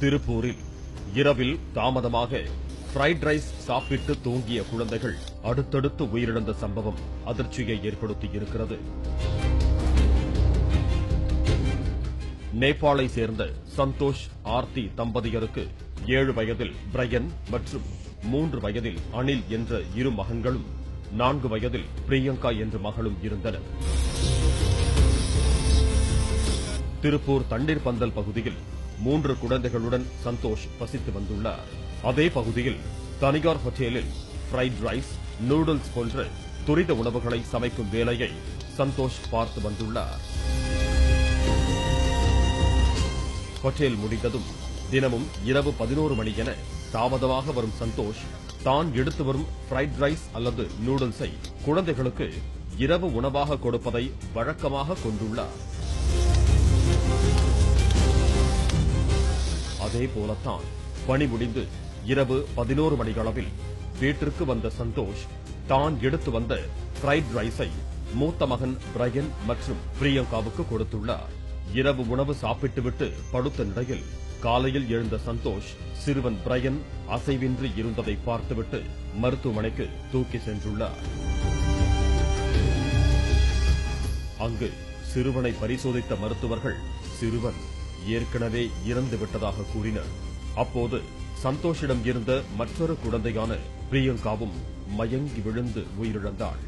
திருப்பூரில் இரவில் தாமதமாக ஃப்ரைட் ரைஸ் சாப்பிட்டு தூங்கிய குழந்தைகள் அடுத்தடுத்து உயிரிழந்த சம்பவம் அதிர்ச்சியை ஏற்படுத்தியிருக்கிறது. நேபாளை சேர்ந்த சந்தோஷ் ஆர்த்தி தம்பதியருக்கு 7 வயதில் பிரையன் மற்றும் 3 வயதில் அனில் என்ற இரு மகன்களும் 4 வயதில் பிரியங்கா என்ற மகளும் இருந்தனர். திருப்பூர் தண்ணீர் பந்தல் பகுதியில் 3 குழந்தைகளுடன் சந்தோஷ் வசித்து வந்துள்ளார். அதே பகுதியில் தனியார் ஹோட்டலில் ஃப்ரைட் ரைஸ், நூடுல்ஸ் போன்ற துரித உணவுகளை சமைக்கும் வேலையை சந்தோஷ் பார்த்து வந்துள்ளார். ஹோட்டல் முடிந்ததும் தினமும் இரவு 11 மணி என தாமதமாக வரும் சந்தோஷ் தான் எடுத்து வரும் ஃப்ரைட் ரைஸ் அல்லது நூடுல்ஸை குழந்தைகளுக்கு இரவு உணவாக கொடுப்பதை வழக்கமாக கொண்டுள்ளார். அதே போலத்தான் பணி முடிந்து இரவு 11 மணியளவில் வீட்டிற்கு வந்த சந்தோஷ் தான் எடுத்து வந்த ஃப்ரைட் ரைஸை மூத்த மகன் பிரையன் மற்றும் பிரியங்காவுக்கு கொடுத்துள்ளார். இரவு உணவு சாப்பிட்டுவிட்டு படுத்த நிலையில் காலையில் எழுந்த சந்தோஷ் சிறுவன் பிரையன் அசைவின்றி இருந்ததை பார்த்துவிட்டு மருத்துவமனைக்கு தூக்கி சென்றுள்ளார். அங்கு சிறுவனை பரிசோதித்த மருத்துவர்கள் சிறுவன் ஏற்கனவே இறந்து விட்டதாக கூறினர். அப்போது சந்தோஷிடம் இருந்த மற்றொரு குழந்தையான பிரியங்காவும் மயங்கி விழுந்து உயிரிழந்தாள்.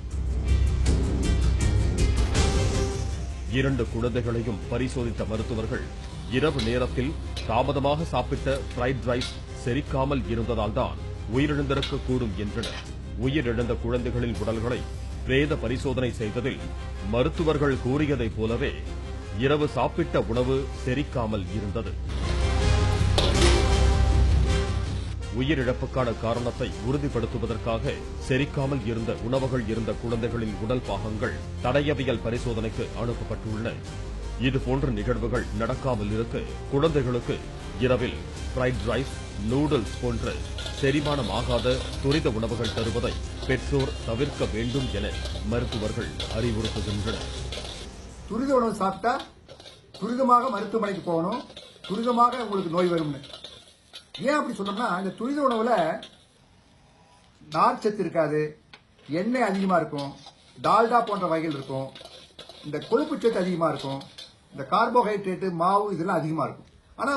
2 குழந்தைகளையும் பரிசோதித்த மருத்துவர்கள் இரவு நேரத்தில் தாமதமாக சாப்பிட்ட ஃப்ரைட் ரைஸ் செரிக்காமல் இருந்ததால் தான் உயிரிழந்திருக்கக்கூடும் என்றனர். உயிரிழந்த குழந்தைகளின் உடல்களை பிரேத பரிசோதனை செய்ததில் மருத்துவர்கள் கூறியதைப் போலவே இரவு சாப்பிட்ட உணவு செரிக்காமல் இருந்தது. உயிரிழப்புக்கான காரணத்தை உறுதிப்படுத்துவதற்காக செரிக்காமல் இருந்த உணவுகள் இருந்த குழந்தைகளின் உடல் பாகங்கள் தடயவியல் பரிசோதனைக்கு அனுப்பப்பட்டுள்ளன. இதுபோன்ற நிகழ்வுகள் நடக்காமல் இருக்க குழந்தைகளுக்கு இரவில் ஃப்ரைட் ரைஸ், நூடுல்ஸ் போன்ற செரிமானமாகாத துரித உணவுகள் தருவதை பெற்றோர் தவிர்க்க வேண்டும் என மருத்துவர்கள் அறிவுறுத்துகின்றனர். துரித உணவு சாப்பிட்டா துரிதமாக மருத்துவமனைக்கு போகணும், துரிதமாக உங்களுக்கு நோய் வரும்னு. ஏன் அப்படி சொன்னோம்னா, இந்த துரித உணவுல நார்ச்சத்து இருக்காது, எண்ணெய் அதிகமா இருக்கும், டால்டா போன்ற வகைகள் இருக்கும், இந்த கொழுப்பு சத்து அதிகமா இருக்கும், இந்த கார்போஹைட்ரேட், மாவு இதெல்லாம் அதிகமா இருக்கும். ஆனா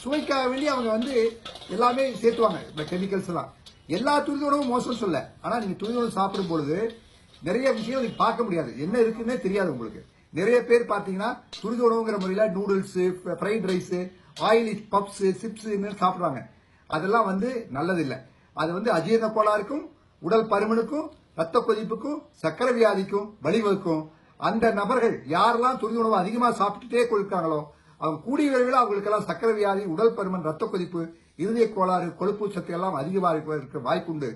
சுவைக்காக வேண்டி அவங்க எல்லாமே சேர்த்துவாங்க, இந்த கெமிக்கல்ஸ் எல்லாம். எல்லா துரித உணவும் மோசம் சொல்ல, ஆனா நீங்க துரித உணவு சாப்பிடும் பொழுது நிறைய விஷயம் நீங்க பார்க்க முடியாது, என்ன இருக்குன்னே தெரியாது உங்களுக்கு. நிறைய பேர் பாத்தீங்கன்னா துரித உணவுங்கிற முறையில noodles, fried rice, oily puffs, chips சாப்பிடுவாங்க. அதெல்லாம் நல்லதில்லை. அது அஜீரண கோளாறுக்கும், உடல் பருமனுக்கும், ரத்த கொதிப்புக்கும், சக்கரை வியாதிக்கும் வழிவகுக்கும். அந்த நபர்கள் யாரெல்லாம் துரித உணவு அதிகமா சாப்பிட்டுட்டே இருக்காங்களோ அவங்க கூடிய விரைவில் அவங்களுக்கெல்லாம் சக்கரை வியாதி, உடல் பருமன், ரத்த கொதிப்பு, இருதய கோளாறு, கொழுப்பு சத்து எல்லாம் அதிகமாக இருக்க வாய்ப்புண்டு.